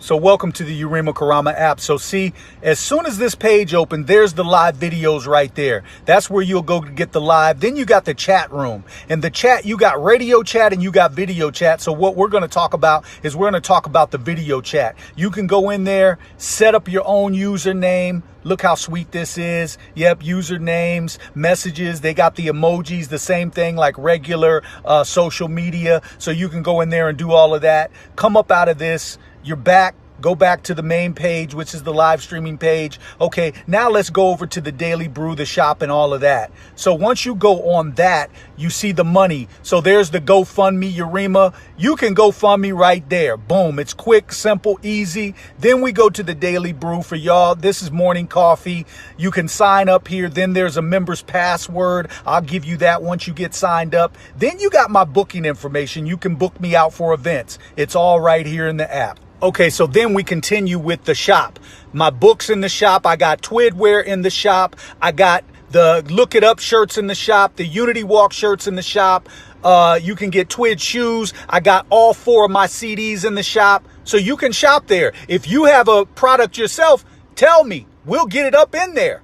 So welcome to the Yarima Karama app. So see, as soon as this page opened, there's the live videos right there. That's where you'll go to get the live. Then you got the chat room. And the chat, you got radio chat and you got video chat. So what we're going to talk about is we're going to talk about the video chat. You can go in there, set up your own username. Look how sweet this is. Yep, usernames, messages. They got the emojis, the same thing like regular social media. So you can go in there and do all of that. Come up out of this. You're back. Go back to the main page, which is the live streaming page. Okay, now let's go over to the Daily Brew, the shop, and all of that. So once you go on that, you see the money. So there's the GoFundMe, Yarima. You can GoFundMe right there. Boom. It's quick, simple, easy. Then we go to the Daily Brew for y'all. This is morning coffee. You can sign up here. Then there's a member's password. I'll give you that once you get signed up. Then you got my booking information. You can book me out for events. It's all right here in the app. Okay, so then we continue with the shop. My books in the shop. I got Twidwear in the shop. I got the Look It Up shirts in the shop. The Unity Walk shirts in the shop. You can get Twid shoes. I got all 4 of my CDs in the shop. So you can shop there. If you have a product yourself, tell me. We'll get it up in there.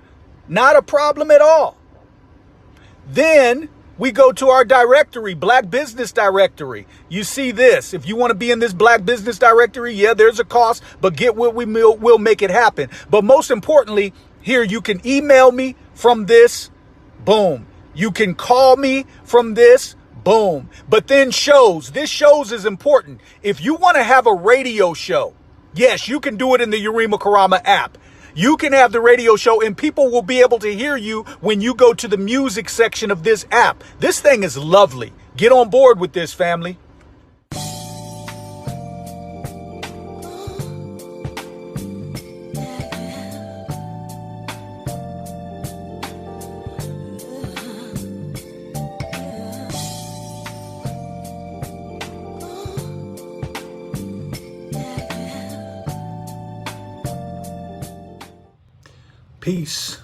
Not a problem at all. Then we go to our directory, Black Business Directory. You see this. If you want to be in this Black Business Directory, yeah, there's a cost, but get what we'll make it happen. But most importantly, here you can email me from this, boom. You can call me from this, boom. But then shows. This shows is important. If you want to have a radio show, yes, you can do it in the Yarima Karama app. You can have the radio show and people will be able to hear you when you go to the music section of this app. This thing is lovely. Get on board with this, family. Peace,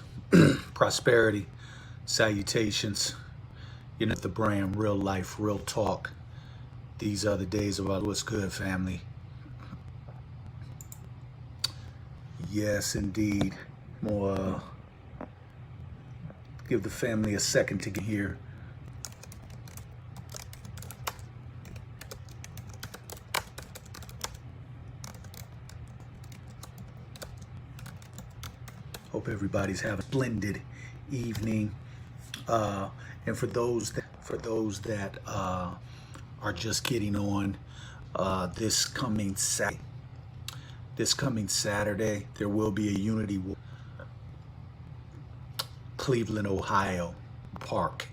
prosperity, salutations. You know the brand, real life, real talk. These are the days of our what's good, family. Yes, indeed. More. Give the family a second to get here. Hope everybody's having a splendid evening. And for those that are just getting on, this coming Saturday, there will be a Unity Walk, Cleveland, Ohio, Park,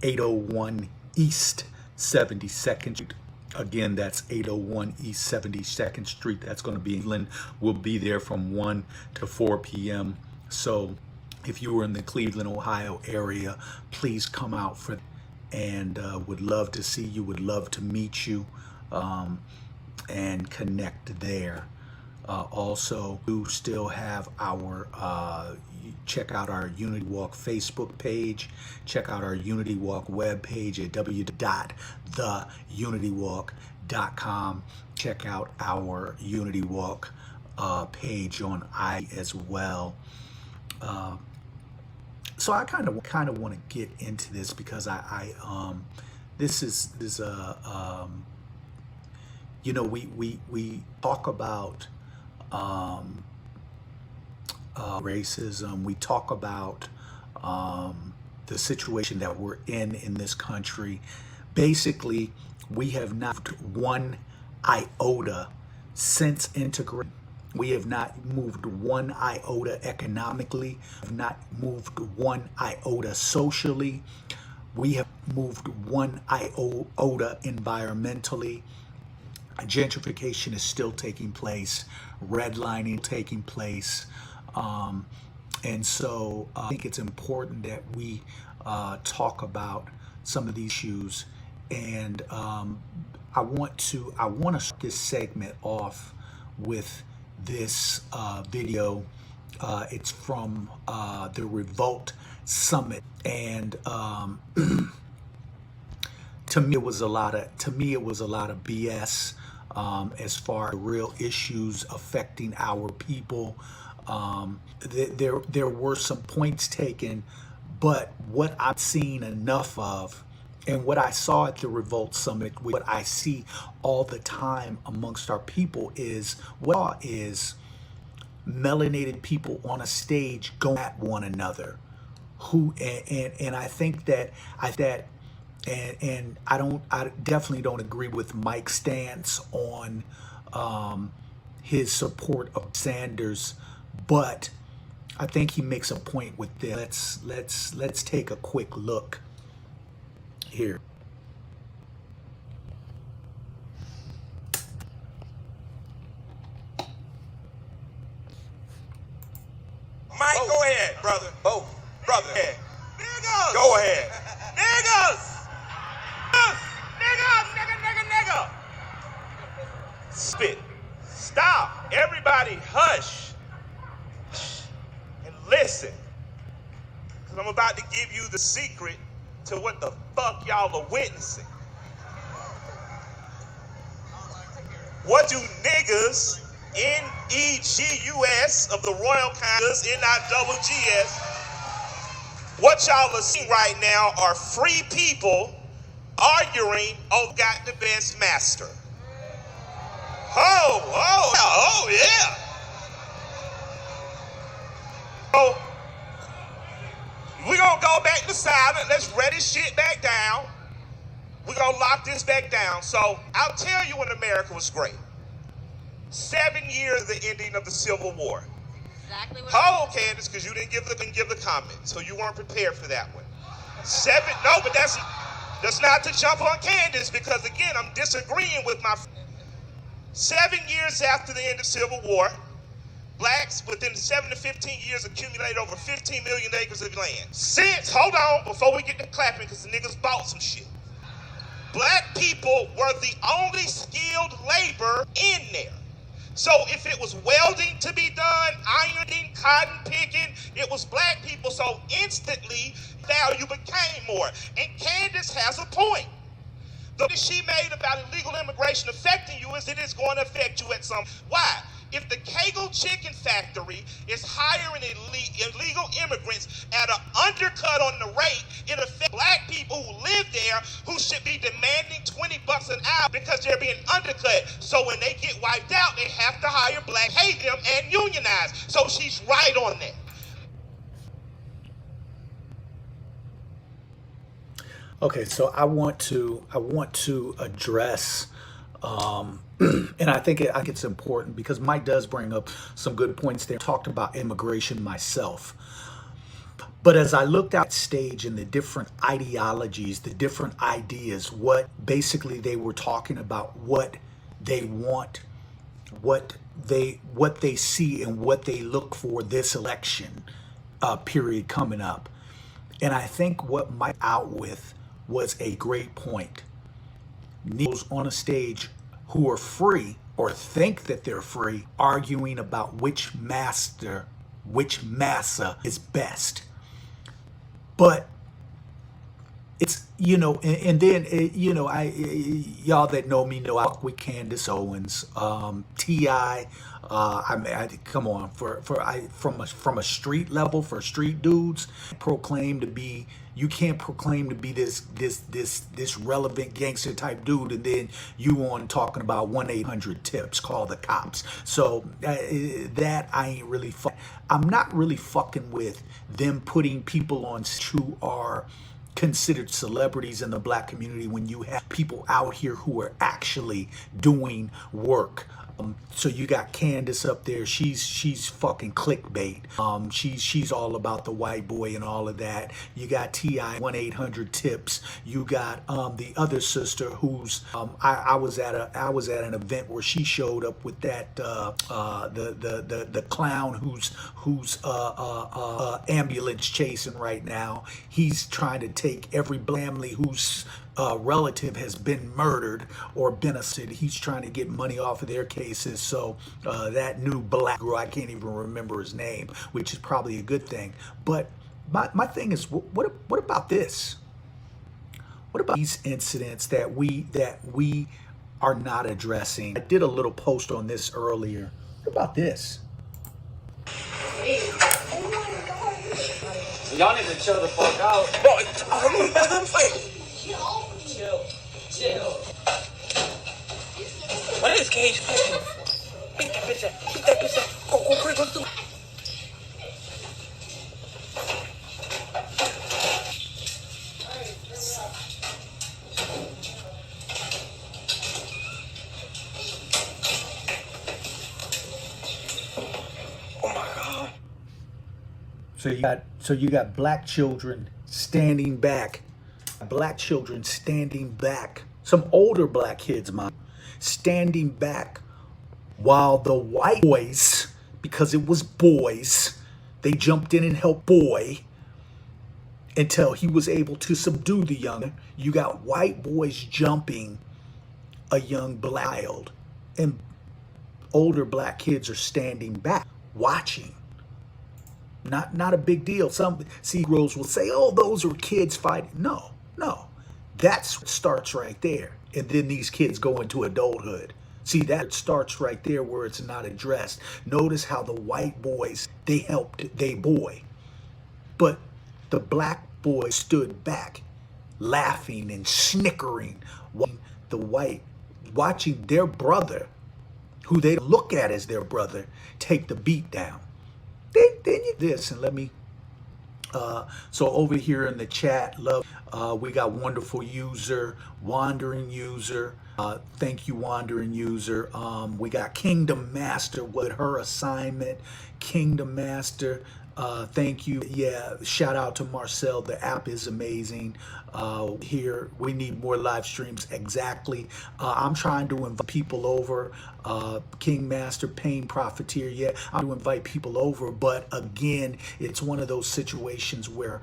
801 East 72nd Street. Again, that's 801 East 72nd Street. That's going to be in Cleveland. We'll be there from 1 to 4 p.m. So if you were in the Cleveland, Ohio area, please come out for that. And would love to see you, would love to meet you and connect there. Also, we still have our, check out our Unity Walk Facebook page, check out our Unity Walk web page at www.theunitywalk.com. Check out our Unity Walk page on as well. So I kind of want to get into this because this is you know, we talk about racism. We talk about the situation that we're in this country. Basically, we have not one iota since integration. We have not moved one iota economically, have not moved one iota socially. We have moved one iota environmentally. Gentrification is still taking place, redlining taking place. And so I think it's important that we talk about some of these issues. And I want to start this segment off with this video. It's from the Revolt Summit, and to me it was a lot of BS. as far as real issues affecting our people. There were some points taken, but what I've seen enough of, and what I saw at the Revolt Summit, what I see all the time amongst our people is melanated people on a stage going at one another. And I think that I definitely don't agree with Mike's stance on his support of Sanders, but I think he makes a point with this. Let's take a quick look here. Mike, go ahead, brother. Brother. Niggas. Go ahead. Niggas. Nigga. Spit. Stop. Everybody hush. And listen. Because I'm about to give you the secret to what the fuck y'all are witnessing. What do niggas, N-E-G-U-S of the Royal Congress, N-I-double-G-S, what y'all are seeing right now are free people arguing over got the best master. Oh yeah. So, we're gonna go back to silent. Let's ready shit back down. We're gonna lock this back down. So, I'll tell you when America was great. 7 years of the ending of the Civil War. Exactly what Candace, because you didn't give the comment, so you weren't prepared for that one. But that's not to jump on Candace, because again, I'm disagreeing with my 7 years after the end of Civil War. Blacks within 7 to 15 years accumulated over 15 million acres of land. Hold on, before we get to clapping, because the niggas bought some shit. Black people were the only skilled labor in there. So if it was welding to be done, ironing, cotton picking, it was black people. So instantly value became more. And Candace has a point. The point she made about illegal immigration affecting you is it is going to affect you at some. Why? If the Kegel Chicken Factory is hiring illegal immigrants at an undercut on the rate, it affects black people who live there who should be demanding $20 an hour because they're being undercut. So when they get wiped out, they have to hire black, pay them, and unionize. So she's right on that. Okay, so I want to address, and I think it's important because Mike does bring up some good points there. I talked about immigration myself, but as I looked at stage and the different ideologies, the different ideas, what basically they were talking about, what they want, what they see, and what they look for this election period coming up, and I think what Mike out with was a great point. Negroes on a stage who are free or think that they're free, arguing about which massa is best. But it's, and then, y'all that know me know I work with Candace Owens, T.I., come on, from a street level, for street dudes, you can't proclaim to be this relevant gangster type dude, and then you on talking about 1-800-TIPS, call the cops. So that I ain't really I'm not really fucking with them putting people on who are considered celebrities in the black community when you have people out here who are actually doing work. So you got Candace up there. She's fucking clickbait. She's all about the white boy and all of that. You got T.I. 1-800-TIPS. You got the other sister who's I was at an event where she showed up with that the clown who's ambulance chasing right now. He's trying to take every family who's relative has been murdered or been assassinated. He's trying to get money off of their cases. So that new black girl, I can't even remember his name, which is probably a good thing. But my thing is, what about this? What about these incidents that we are not addressing. I did a little post on this earlier. What about this? Y'all need to chill the fuck out. Bro, I'm fighting. Chill. What is Cage fighting? Hit that bitch up. Hit that bitch up. Go quick, let's do it. Oh my God. So you got black children standing back. Black children standing back. Some older black kids, mom, standing back while the white boys, because it was boys, they jumped in and helped boy until he was able to subdue the young. You got white boys jumping a young black child, and older black kids are standing back watching. Not a big deal. Some Negroes will say, oh, those are kids fighting. No. That starts right there. And then these kids go into adulthood. See, that starts right there where it's not addressed. Notice how the white boys, they helped they boy. But the black boys stood back, laughing and snickering, watching their brother, who they look at as their brother, take the beat down. Then you this, and let me so over here in the chat, love, we got wonderful user, wandering user. Thank you, wandering user. We got Kingdom Master with her assignment. Kingdom Master, thank you. Yeah, shout out to Marcel. The app is amazing. Here we need more live streams. Exactly. I'm trying to invite people over. King Master, Pain Profiteer. Yeah, I'm to invite people over, but again, it's one of those situations where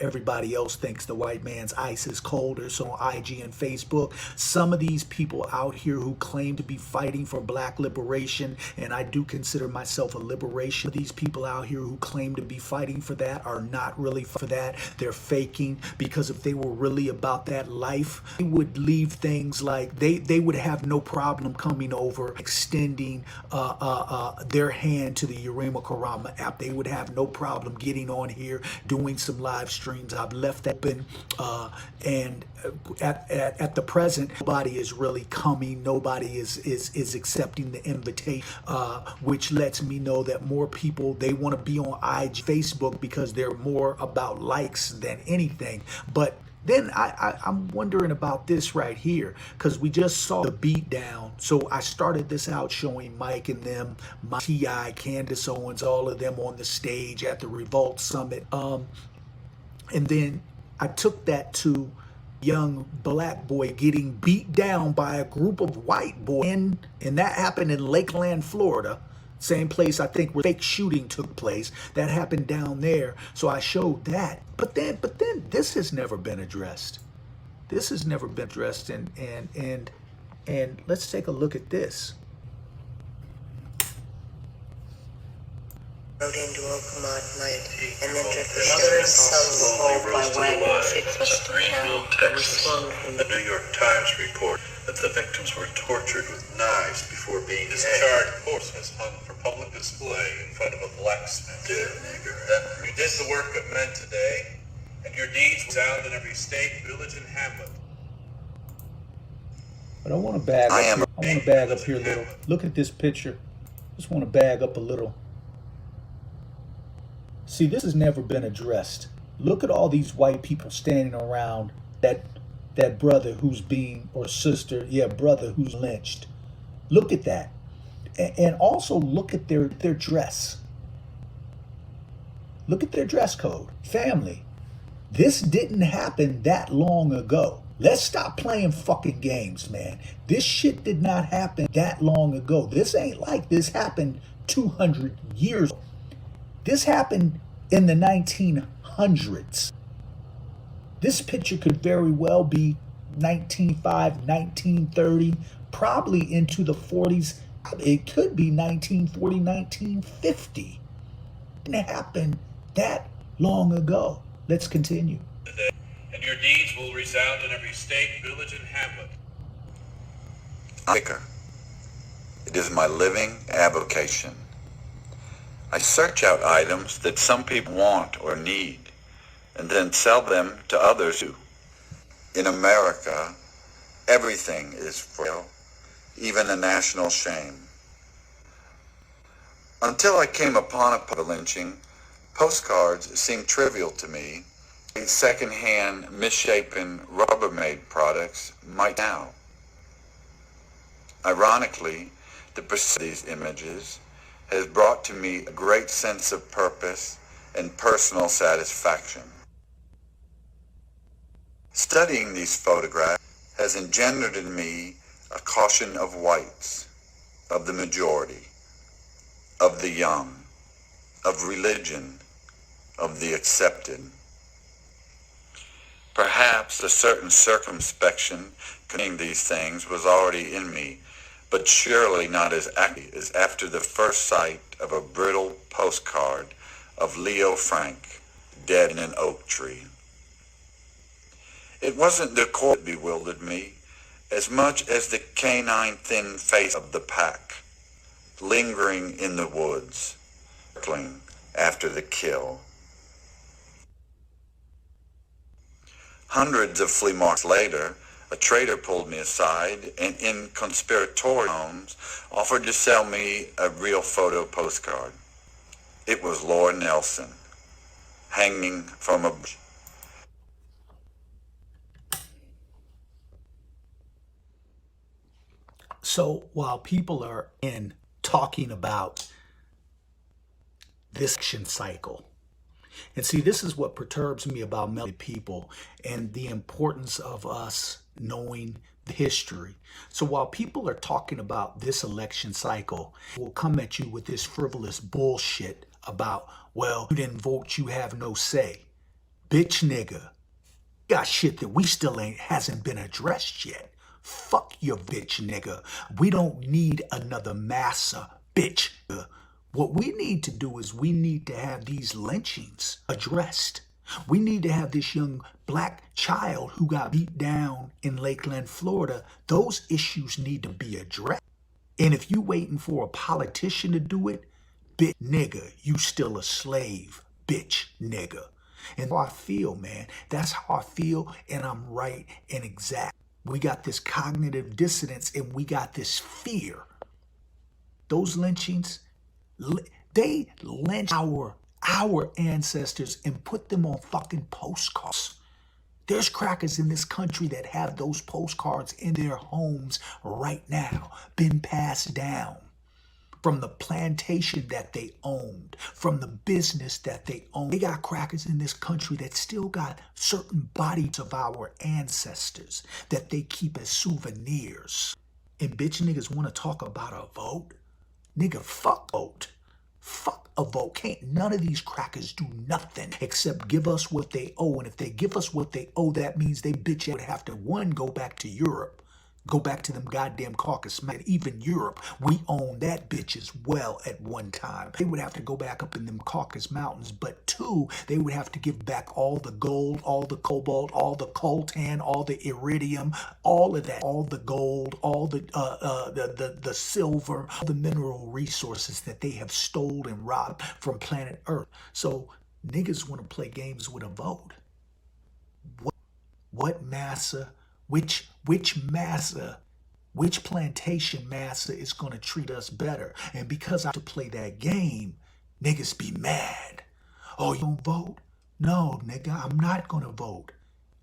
everybody else thinks the white man's ice is colder. So on IG and Facebook, some of these people out here who claim to be fighting for black liberation, and I do consider myself a liberation. These people out here who claim to be fighting for that are not really for that. They're faking, because if they were really about that life, they would leave things like they would have no problem coming over, extending their hand to the Yarima Karama app. They would have no problem getting on here, doing some live streams. I've left that open, and at the present, nobody is really coming. Nobody is accepting the invitation, which lets me know that more people, they want to be on IG, Facebook, because they're more about likes than anything. But then I'm wondering about this right here, because we just saw the beat down. So I started this out showing Mike and them, T.I., Candace Owens, all of them on the stage at the Revolt Summit. And then I took that to young black boy getting beat down by a group of white boys. And that happened in Lakeland, Florida. Same place I think where fake shooting took place. That happened down there. So I showed that. But then this has never been addressed. This has never been addressed. And let's take a look at this. Rode into Oakmont night and then took the mother and son were hauled by wagon 60 pounds and was swung from The New York Times report that the victims were tortured with knives before being discharged. Horse was hung for public display in front of a blacksmith. You did the work of men today, and your deeds resound in every state, village, and hamlet. But I want to bag up here. I want to bag up here a little. Look at this picture. Just want to bag up a little. See, this has never been addressed. Look at all these white people standing around that brother who's being, or sister, yeah, brother who's lynched. Look at that. And also look at their dress. Look at their dress code. Family, this didn't happen that long ago. Let's stop playing fucking games, man. This shit did not happen that long ago. This ain't like this happened 200 years ago. This happened in the 1900s. This picture could very well be 1905, 1930, probably into the 40s. It could be 1940, 1950. It didn't happen that long ago. Let's continue. And your deeds will resound in every state, village, and hamlet. It is my living avocation. I search out items that some people want or need, and then sell them to others who. In America, everything is for sale, even a national shame. Until I came upon a lynching, postcards seemed trivial to me. Second-hand, misshapen Rubbermaid products might now. Ironically, the pursuit of these images has brought to me a great sense of purpose and personal satisfaction. Studying these photographs has engendered in me a caution of whites, of the majority, of the young, of religion, of the accepted. Perhaps a certain circumspection concerning these things was already in me, but surely not as active as after the first sight of a brittle postcard of Leo Frank dead in an oak tree. It wasn't the cord that bewildered me as much as the canine thin face of the pack, lingering in the woods, circling after the kill. Hundreds of flea markets later, a trader pulled me aside and in conspiratorial tones offered to sell me a real photo postcard. It was Lord Nelson, hanging from a bush. So while people are talking about this action cycle, and see, this is what perturbs me about many people and the importance of us knowing the history. So while people are talking about this election cycle, will come at you with this frivolous bullshit about, well, you didn't vote, you have no say. Bitch nigga, got shit that we still hasn't been addressed yet. Fuck your bitch nigga. We don't need another massa bitch. What we need to do is we need to have these lynchings addressed. We need to have this young black child who got beat down in Lakeland, Florida. Those issues need to be addressed. And if you waiting for a politician to do it, bitch nigga, you still a slave, bitch nigga. And how I feel, man. That's how I feel, and I'm right and exact. We got this cognitive dissonance and we got this fear. Those lynchings, they lynched our ancestors and put them on fucking postcards. There's crackers in this country that have those postcards in their homes right now, been passed down from the plantation that they owned, from the business that they owned. They got crackers in this country that still got certain bodies of our ancestors that they keep as souvenirs. And bitch niggas want to talk about a vote? Nigga, fuck vote. Fuck a vote. Can't none of these crackers do nothing except give us what they owe. And if they give us what they owe, that means they bitch would have to, one, go back to Europe. Go back to them goddamn Caucasus. Man, even Europe, we owned that bitch as well at one time. They would have to go back up in them Caucasus Mountains. But two, they would have to give back all the gold, all the cobalt, all the coltan, all the iridium, all of that, all the gold, all the silver, all the mineral resources that they have stolen and robbed from planet Earth. So niggas want to play games with a vote. What massa? Which massa, which plantation massa is going to treat us better? And because I have to play that game, niggas be mad. Oh, you don't vote? No, nigga, I'm not going to vote.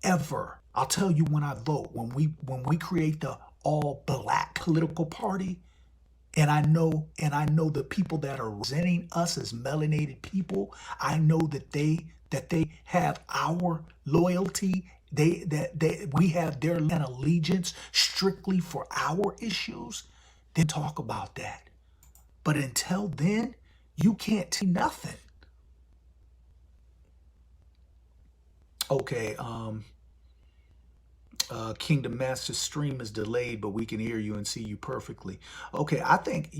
Ever. I'll tell you when I vote. When we create the all-black political party, and I know the people that are representing us as melanated people, I know that they have our loyalty. We have their allegiance strictly for our issues. Then talk about that. But until then, you can't see nothing. Okay, Kingdom Master stream is delayed, but we can hear you and see you perfectly. Okay, I think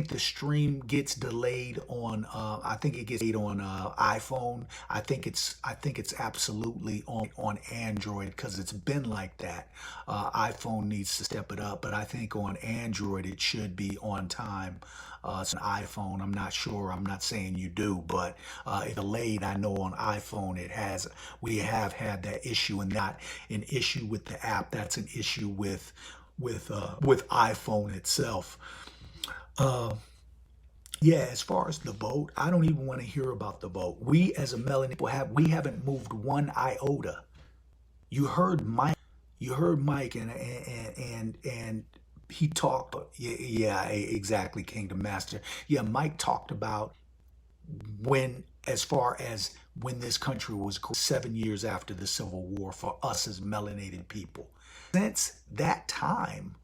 the stream gets delayed on I think it gets delayed on iPhone. I think it's absolutely on Android because it's been like that. iPhone needs to step it up, but I think on Android it should be on time. It's an iPhone. I'm not sure. I'm not saying you do, but it's delayed. I know on iPhone it has. We have had that issue, and not an issue with the app. That's an issue with iPhone itself. Yeah, as far as the vote, I don't even want to hear about the vote. We as a melanin people we haven't moved one iota. You heard Mike. You heard Mike, and he talked. Yeah, yeah, exactly, Kingdom Master. Yeah, Mike talked about when, as far as when this country was 7 years after the Civil War for us as melanated people. Since that time,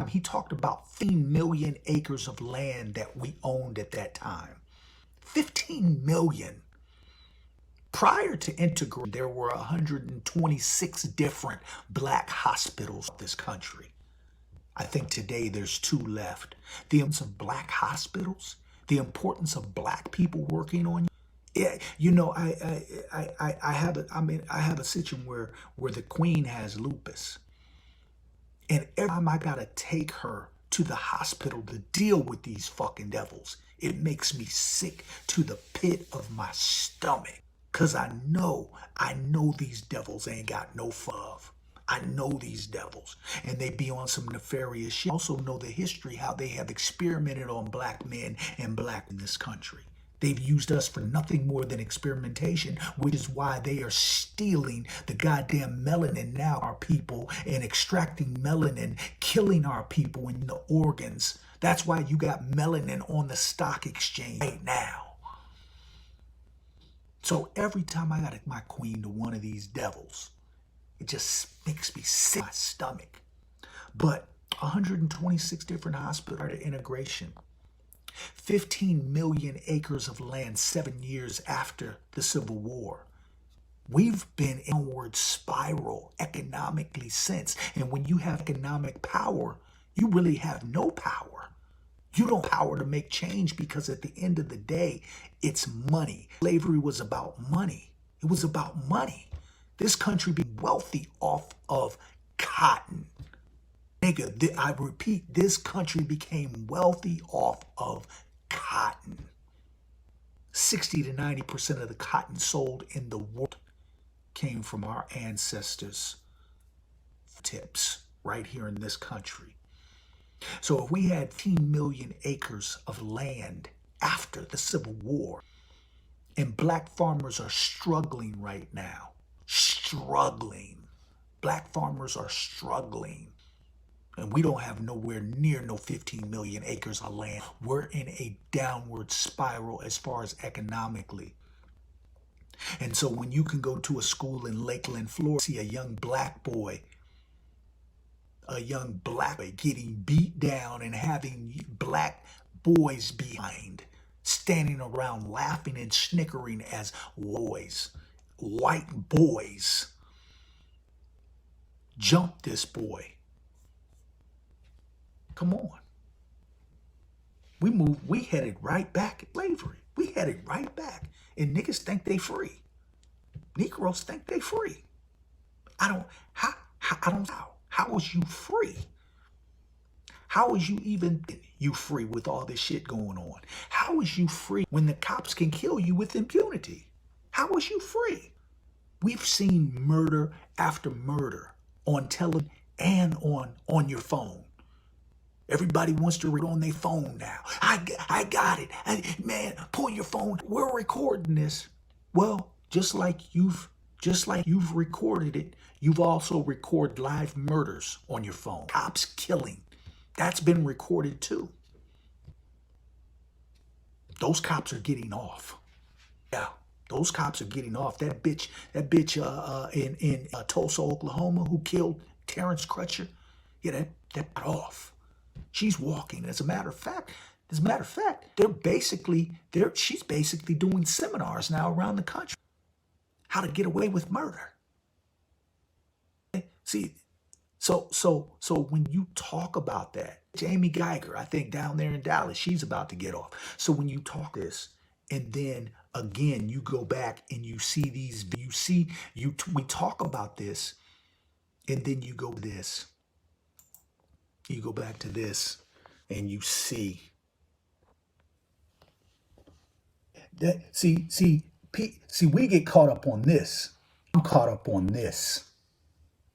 he talked about 15 million acres of land that we owned at that time. 15 million. Prior to integration, there were 126 different black hospitals in this country. I think today there's 2 left. The importance of black hospitals, the importance of black people working on you. Yeah, I have a situation where the queen has lupus, and every time I gotta take her to the hospital to deal with these fucking devils, it makes me sick to the pit of my stomach. Cause I know these devils ain't got no love. I know these devils, and they be on some nefarious shit. I also know the history, how they have experimented on black men and black in this country. They've used us for nothing more than experimentation, which is why they are stealing the goddamn melanin now, our people, and extracting melanin, killing our people in the organs. That's why you got melanin on the stock exchange right now. So every time I got to take my queen to one of these devils, it just makes me sick to my stomach. But 126 different hospitals are to integration. 15 million acres of land 7 years after the Civil War. We've been in a downward spiral economically since. And when you have economic power, you really have no power. You don't have power to make change, because at the end of the day, it's money. Slavery was about money. It was about money. This country being wealthy off of cotton. Nigga, I repeat, this country became wealthy off of cotton. 60 to 90% of the cotton sold in the world came from our ancestors' tips right here in this country. So if we had 15 million acres of land after the Civil War, and black farmers are struggling right now, struggling. Black farmers are struggling. And we don't have nowhere near no 15 million acres of land. We're in a downward spiral as far as economically. And so when you can go to a school in Lakeland, Florida, see a young black boy getting beat down and having black boys behind, standing around laughing and snickering as boys, white boys, jump this boy. Come on. We headed right back at slavery. We headed right back. And niggas think they free. Negroes think they free. How was you free? How is you even free with all this shit going on? How is you free when the cops can kill you with impunity? How is you free? We've seen murder after murder on television and on your phone. Everybody wants to read on their phone now. I got it. Man, pull your phone. We're recording this. Well, just like you've recorded it, you've also recorded live murders on your phone. Cops killing. That's been recorded too. Those cops are getting off. Yeah, those cops are getting off. That bitch in Tulsa, Oklahoma, who killed Terrence Crutcher, yeah, that got off. She's walking. As a matter of fact, she's basically doing seminars now around the country. How to get away with murder. See, so when you talk about that, Jamie Geiger, I think down there in Dallas, she's about to get off. So when you talk this, and then again you go back and you see these, you see we talk about this, and then you go to this, you go back to this, and you see that. See, we get caught up on this. I'm caught up on this.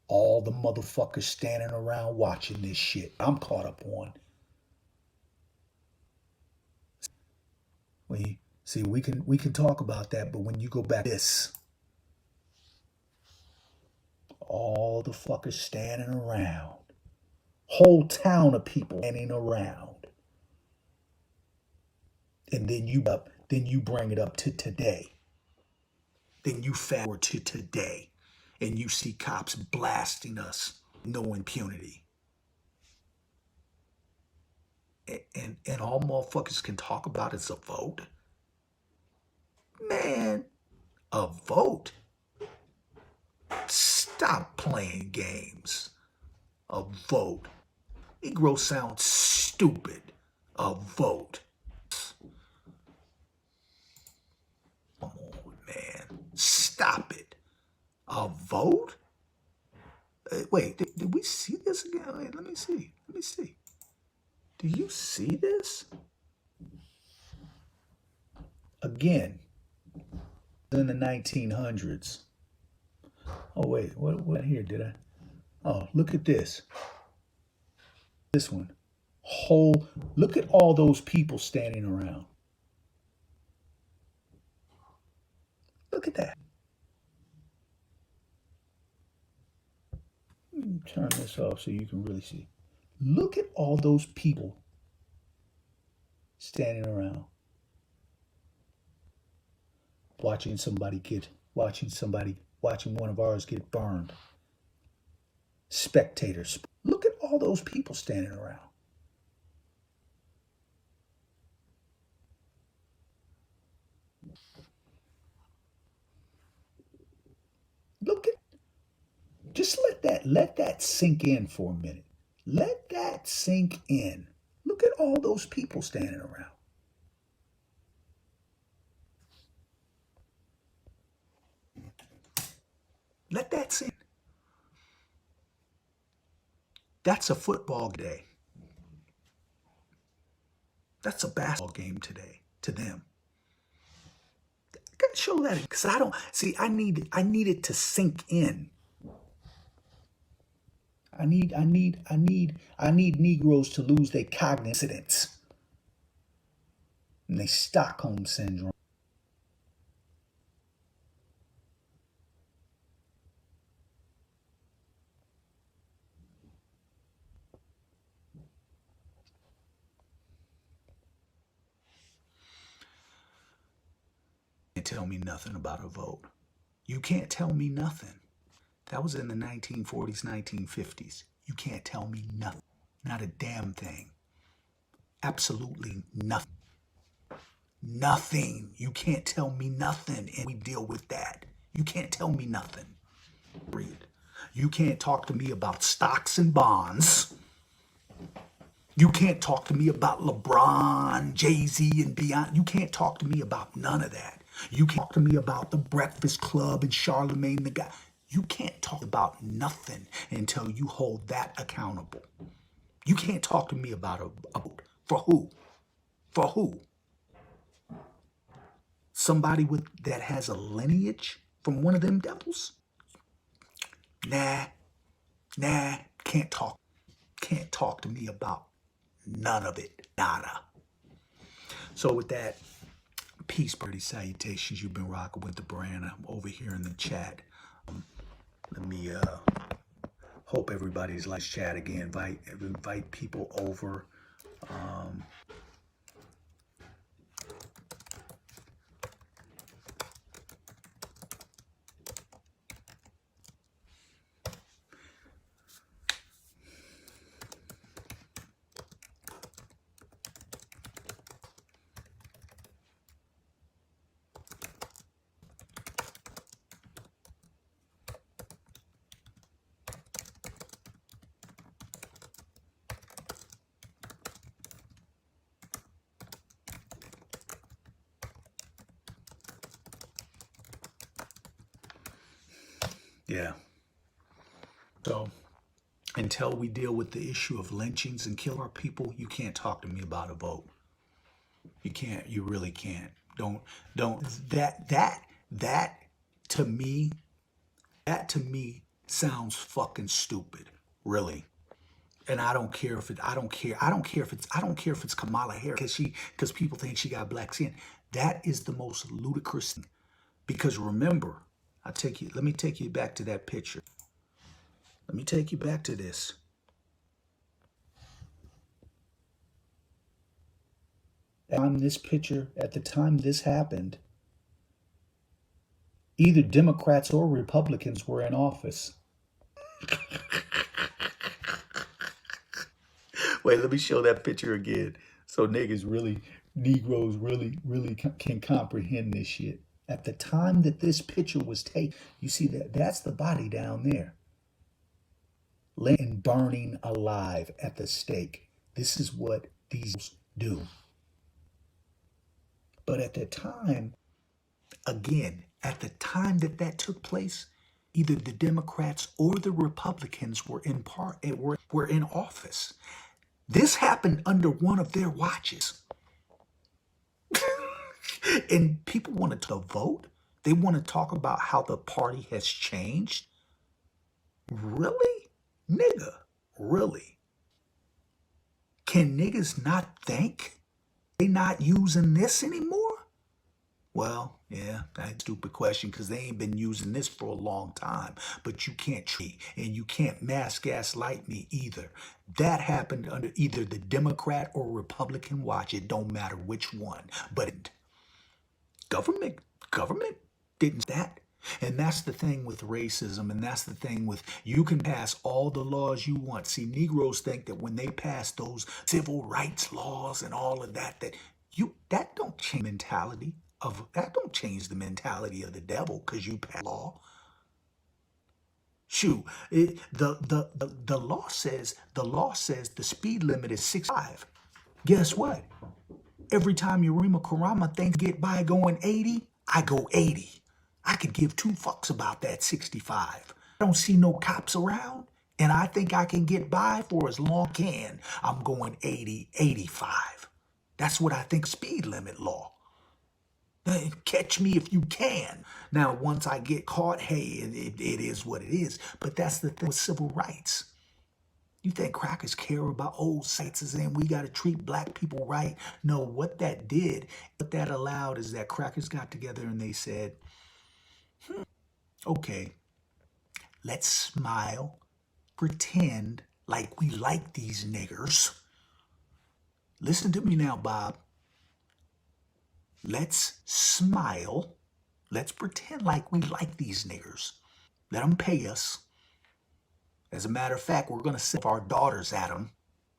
All the motherfuckers standing around watching this shit. I'm caught up on. We can talk about that, but when you go back this, all the fuckers standing around, whole town of people standing around, and then you bring it up to today. Then you fast forward to today, and you see cops blasting us, no impunity. And all motherfuckers can talk about is a vote. Man, a vote? Stop playing games. A vote. Negro sounds stupid. A vote. Come on, man. Stop it. A vote? Wait, did we see this again? Wait, let me see. Do you see this? Again, in the 1900s. Oh, wait, what here did I? Oh, look at this. This one. Look at all those people standing around. Look at that. Let me turn this off so you can really see. Look at all those people standing around. Watching one of ours get burned. Spectators. Look at all those people standing around. Just let that sink in for a minute. Let that sink in. Look at all those people standing around. Let that sink. That's a football day. That's a basketball game today to them. I gotta show that because I don't see. I need it to sink in. I need Negroes to lose their cognizance and their Stockholm syndrome. You can't tell me nothing about a vote. You can't tell me nothing. That was in the 1940s, 1950s. You can't tell me nothing. Not a damn thing. Absolutely nothing. Nothing. You can't tell me nothing. And we deal with that. You can't tell me nothing. Read. You can't talk to me about stocks and bonds. You can't talk to me about LeBron, Jay-Z, and Beyonce. You can't talk to me about none of that. You can't talk to me about the Breakfast Club and Charlemagne the God. You can't talk about nothing until you hold that accountable. You can't talk to me about a vote. For who? For who? Somebody that has a lineage from one of them devils? Nah, can't talk. Can't talk to me about none of it. Nada. So with that, peace, pretty salutations. You've been rocking with the brand. I'm over here in the chat. Let me hope everybody's like chat again. Invite people over. Yeah. So until we deal with the issue of lynchings and kill our people, you can't talk to me about a vote. You can't. You really can't. Don't. That to me, that to me sounds fucking stupid. Really. And I don't care if it. I don't care. I don't care if it's. I don't care if it's Kamala Harris because people think she got black skin. That is the most ludicrous thing. Because remember, let me take you back to that picture. Let me take you back to this. On this picture, at the time this happened, either Democrats or Republicans were in office. Wait, let me show that picture again. So Negroes really can comprehend this shit. At the time that this picture was taken, you see that's the body down there. Laying and burning alive at the stake. This is what these do. But at the time, again, at the time that took place, either the Democrats or the Republicans were in office. This happened under one of their watches. And people wanted to vote. They want to talk about how the party has changed. Really? Nigga, really? Can niggas not think they not using this anymore? Well, yeah, that's a stupid question because they ain't been using this for a long time. But you can't treat and you can't mass gaslight me either. That happened under either the Democrat or Republican watch. It don't matter which one. But government didn't that. And that's the thing with racism, and that's the thing with you can pass all the laws you want. See, Negroes think that when they pass those civil rights laws and all of that, that don't change mentality that don't change the mentality of the devil because you pass law. Shoot, the law says the speed limit is 65. Guess what? Every time Yarima Karama thinks get by going 80, I go 80. I could give two fucks about that 65. I don't see no cops around, and I think I can get by for as long as I can. I'm going 80, 85. That's what I think speed limit law. Catch me if you can. Now, once I get caught, hey, it is what it is. But that's the thing with civil rights. You think crackers care about old sites and saying we got to treat black people right? No, what that allowed is that crackers got together and they said, okay, let's smile, pretend like we like these niggers. Listen to me now, Bob. Let's smile. Let's pretend like we like these niggers. Let them pay us. As a matter of fact, we're going to send our daughters at them,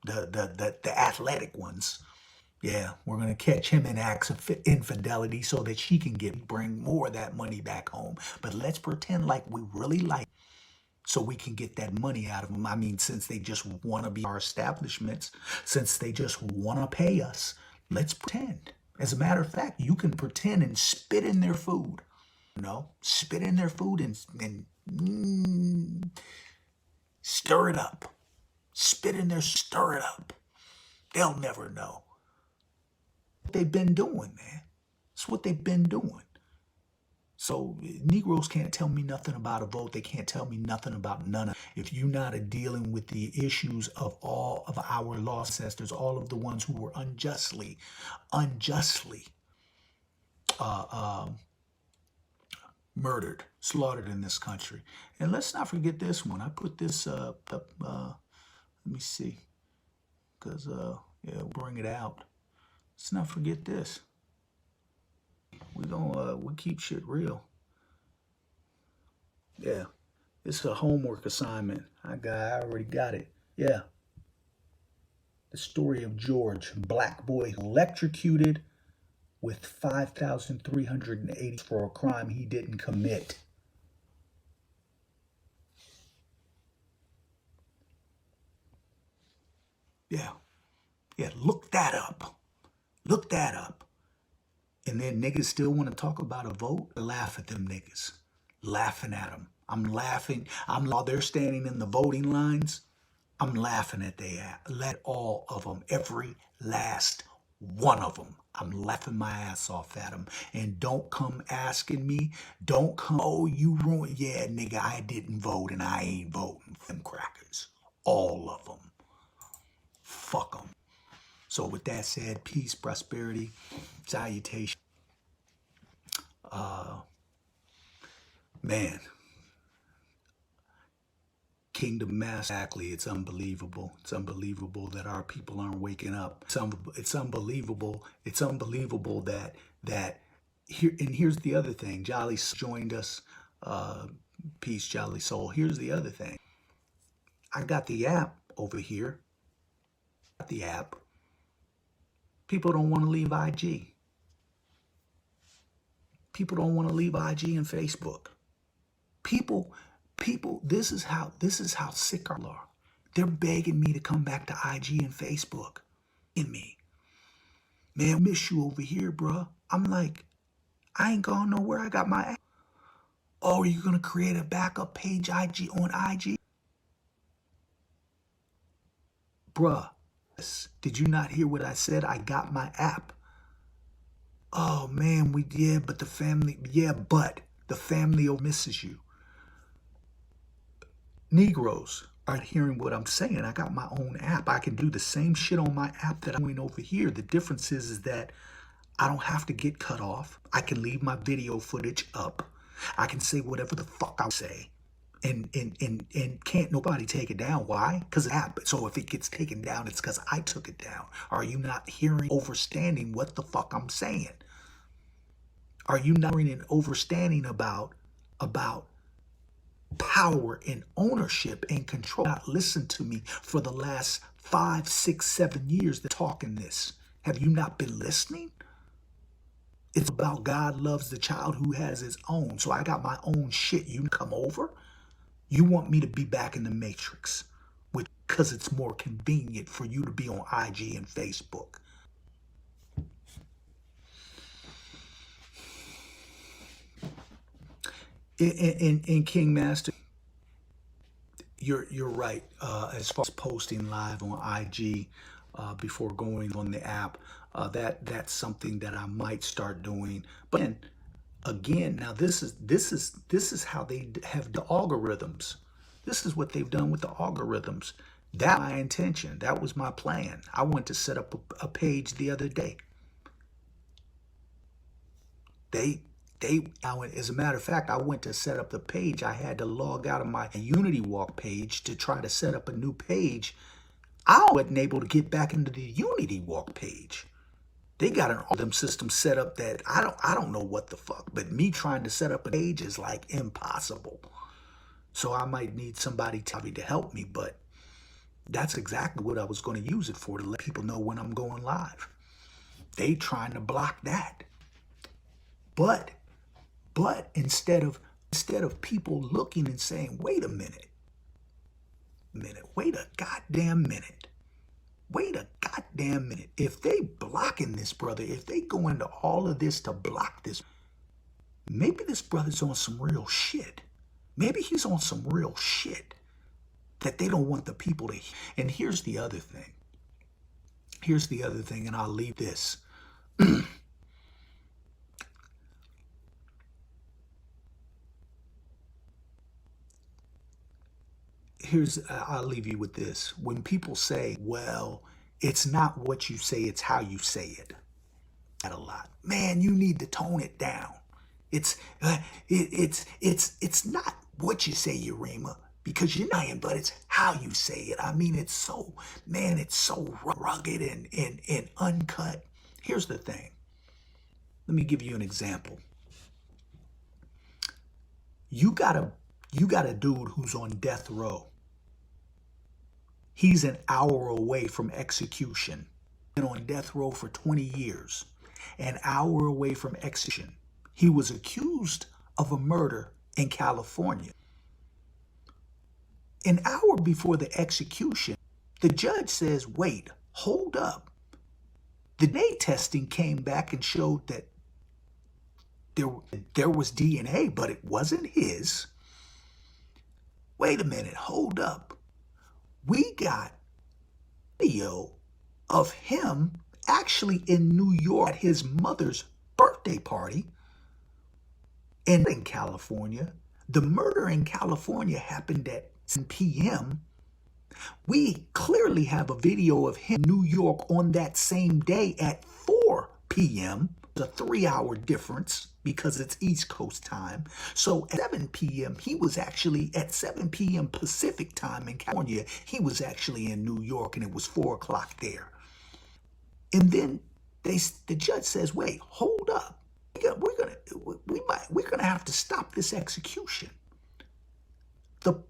the athletic ones. Yeah, we're going to catch him in acts of infidelity so that she can bring more of that money back home. But let's pretend like we really like so we can get that money out of them. I mean, since they just want to be our establishments, since they just want to pay us, let's pretend. As a matter of fact, you can pretend and spit in their food. Spit in their food and stir it up. Spit in there, stir it up. They'll never know. What they've been doing, man. It's what they've been doing. So Negroes can't tell me nothing about a vote. They can't tell me nothing about none of it. If you're not dealing with the issues of all of our law ancestors, all of the ones who were unjustly murdered, slaughtered in this country. And let's not forget this one. I put this up, let me see, because, we'll bring it out. Let's not forget this. We keep shit real. Yeah, it's a homework assignment. I already got it. Yeah. The story of George, black boy electrocuted with 5,380 for a crime he didn't commit. Yeah, look that up. Look that up. And then niggas still want to talk about a vote? Laugh at them niggas. Laughing at them. I'm laughing. While they're standing in the voting lines, I'm laughing at let all of them, every last one of them. I'm laughing my ass off at them. And don't come asking me, don't come, oh, you ruined, yeah, nigga, I didn't vote and I ain't voting for them crackers. All of them. Fuck them. So with that said, peace, prosperity, salutation. Man, Kingdom Mass, exactly. It's unbelievable. It's unbelievable that our people aren't waking up. It's unbelievable. It's unbelievable that here. And here's the other thing. Jolly joined us. Peace, Jolly Soul. Here's the other thing. I got the app over here. Got the app. People don't want to leave IG. People don't want to leave IG and Facebook. People, this is how sick our are. They're begging me to come back to IG and Facebook. In me. Man, I miss you over here, bruh. I'm like, I ain't gone nowhere. I got my app. Oh, are you gonna create a backup page on IG? Bruh, did you not hear what I said? I got my app. Oh man, but the family misses you. Negroes aren't hearing what I'm saying. I got my own app. I can do the same shit on my app that I'm doing over here. The difference is that I don't have to get cut off. I can leave my video footage up. I can say whatever the fuck I say. And can't nobody take it down. Why? Because it happened. So if it gets taken down, it's because I took it down. Are you not hearing, overstanding what the fuck I'm saying? Are you not hearing and overstanding about power and ownership and control? Not listen to me for the last 5, 6, 7 years that talking this. Have you not been listening? It's about God loves the child who has his own. So I got my own shit. You come over. You want me to be back in the matrix, because it's more convenient for you to be on IG and Facebook. In King Master, you're right. As far as posting live on IG before going on the app, that's something that I might start doing. But again, now this is how they have the algorithms. This is what they've done with the algorithms. That was my intention. That was my plan. I went to set up a page the other day. As a matter of fact, I went to set up the page. I had to log out of my Unity Walk page to try to set up a new page. I wasn't able to get back into the Unity Walk page. They got an all them system set up that I don't know what the fuck, but me trying to set up a page is like impossible. So I might need somebody to help me, but that's exactly what I was going to use it for, to let people know when I'm going live. They trying to block that. But instead of people looking and saying, wait a minute, wait a goddamn minute. Wait a goddamn minute. If they blocking this brother, if they go into all of this to block this, maybe this brother's on some real shit. Maybe he's on some real shit that they don't want the people to hear. And here's the other thing. And I'll leave this. I'll leave you with this. When people say, well, it's not what you say, it's how you say it. That a lot. Man, you need to tone it down. It's not what you say, Yarima, because you're lying, but it's how you say it. I mean, it's so rugged and uncut. Here's the thing. Let me give you an example. You got a dude who's on death row. He's an hour away from execution. Been on death row for 20 years. An hour away from execution. He was accused of a murder in California. An hour before the execution, the judge says, wait, hold up. The DNA testing came back and showed that there was DNA, but it wasn't his. wait a minute, hold up. We got video of him actually in New York at his mother's birthday party in California. The murder in California happened at 7 p.m. We clearly have a video of him in New York on that same day at 4 p.m. It's a 3-hour difference because it's East Coast time. So at 7 p.m., he was actually at 7 p.m. Pacific time in California. He was actually in New York, and it was 4 o'clock there. And then the judge says, "Wait, hold up. We're gonna have to stop this execution." The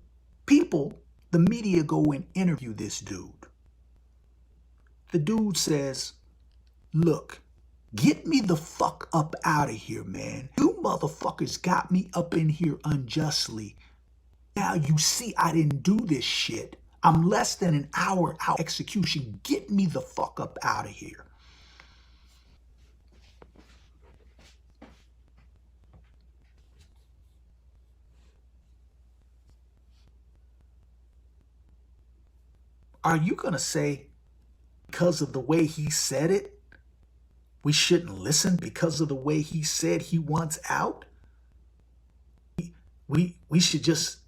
people, the media, go and interview this dude. The dude says, "Look, get me the fuck up out of here, man. You motherfuckers got me up in here unjustly. Now you see I didn't do this shit. I'm less than an hour out execution. Get me the fuck up out of here." Are you going to say because of the way he said it, we shouldn't listen because of the way he said he wants out? We should just,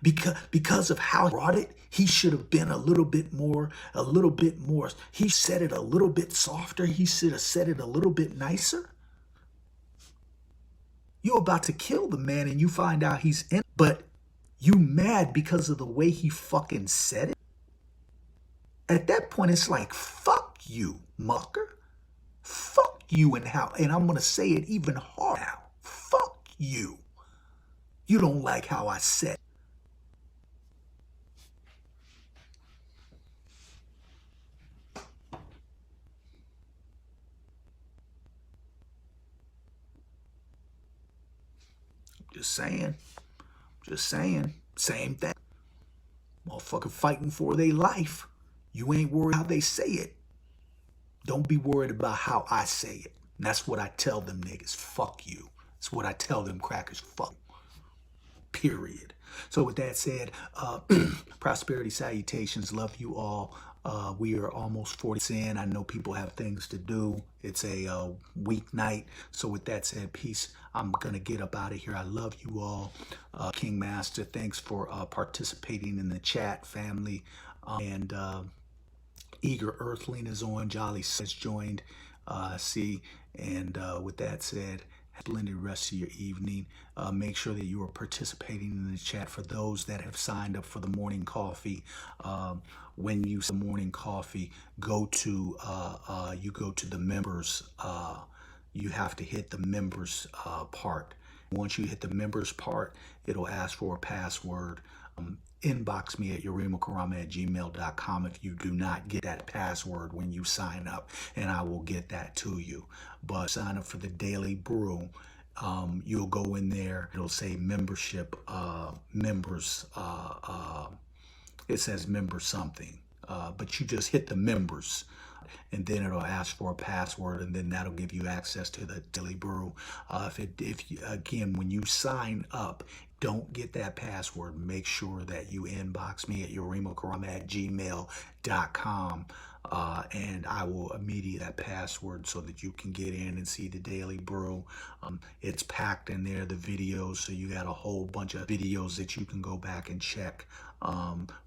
because of how he brought it, he should have been a little bit more. He said it a little bit softer. He should have said it a little bit nicer. You're about to kill the man and you find out he's in, but you mad because of the way he fucking said it? At that point, it's like, fuck you, mucker. Fuck you, and I'm going to say it even harder now. Fuck you. You don't like how I said it. Just saying, same thing. Motherfucker fighting for their life. You ain't worried how they say it. Don't be worried about how I say it. And that's what I tell them niggas. Fuck you. That's what I tell them crackers. Fuck. Period. So with that said, prosperity salutations. Love you all. We are almost 40 in. I know people have things to do. It's a weeknight. So with that said, peace. I'm going to get up out of here. I love you all. King Master, thanks for participating in the chat, family. And Eager Earthling is on. Jolly has joined. And with that said, splendid rest of your evening. Make sure that you are participating in the chat. For those that have signed up for the morning coffee, when you the morning coffee, go to the members. You have to hit the members part. Once you hit the members part, it'll ask for a password. Inbox me at yarimakarama@gmail.com if you do not get that password when you sign up, and I will get that to you. But sign up for the Daily Brew. You'll go in there. It'll say membership, members. It says member something, but you just hit the members, and then it'll ask for a password, and then that'll give you access to the Daily Brew. Again, when you sign up, don't get that password. Make sure that you inbox me at yarimakarama@gmail.com, and I will immediately that password so that you can get in and see the Daily Brew. It's packed in there, the videos, so you got a whole bunch of videos that you can go back and check.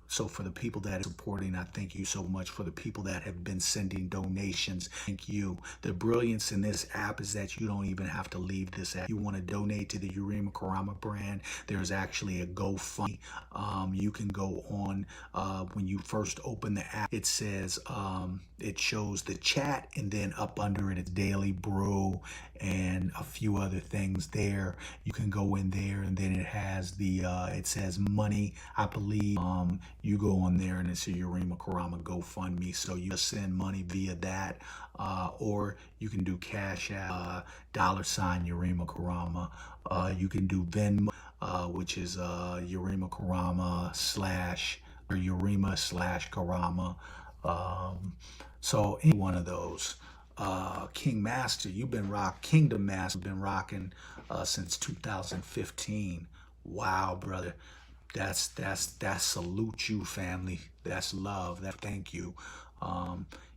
So for the people that are supporting, I thank you so much. For the people that have been sending donations, thank you. The brilliance in this app is that you don't even have to leave this app. You want to donate to the Yarima Karama brand, there's actually a GoFundMe. You can go on, when you first open the app, it says, it shows the chat, and then up under it, it's Daily Brew and a few other things there. You can go in there, and then it has the, it says money, I believe. You go on there and it's a Yarima Karama GoFundMe, so you just send money via that, or you can do Cash App, $ Yarima Karama. You can do Venmo, which is Yarima Karama / Yarima /Karama. So any one of those. King Master, you've been Kingdom Master, been rocking since 2015. Wow, brother. That's salute you, family. That's love. That thank you.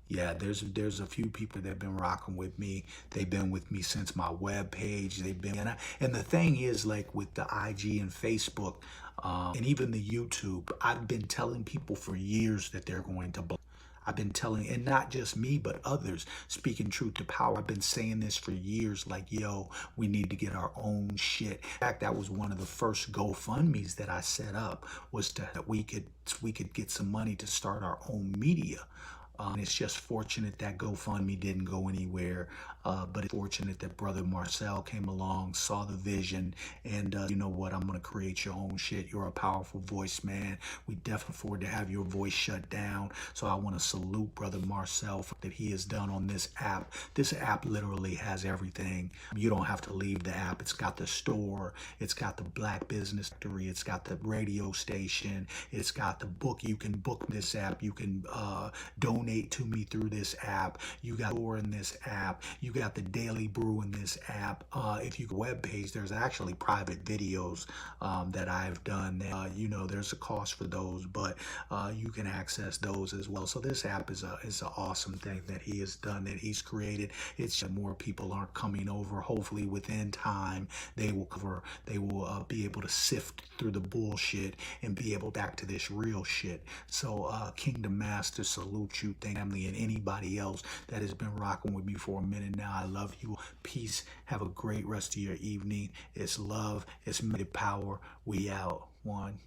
Yeah, there's a few people that have been rocking with me. They've been with me since my web page. They've been and the thing is, like with the IG and Facebook, and even the YouTube, I've been telling people for years that they're going to blow. I've been telling, and not just me, but others, speaking truth to power. I've been saying this for years, like, yo, we need to get our own shit. In fact, that was one of the first GoFundMe's that I set up, was that we could get some money to start our own media. It's just fortunate that GoFundMe didn't go anywhere, but it's fortunate that Brother Marcel came along, saw the vision, and you know what? I'm going to create your own shit. You're a powerful voice, man. We definitely afford to have your voice shut down. So I want to salute Brother Marcel for that he has done on this app. This app literally has everything. You don't have to leave the app. It's got the store. It's got the Black Business Factory. It's got the radio station. It's got the book. You can book this app. You can donate to me through this app. You got store in this app. You got the Daily Brew in this app. If you go web page, there's actually private videos that I've done. You know, there's a cost for those, but you can access those as well. So this app is an awesome thing that he has done, that he's created. It's just more people aren't coming over. Hopefully within time they will be able to sift through the bullshit and be able back to this real shit. So Kingdom Master, salute you, family, and anybody else that has been rocking with me for a minute now. I love you. Peace. Have a great rest of your evening. It's love. It's power. We out. One.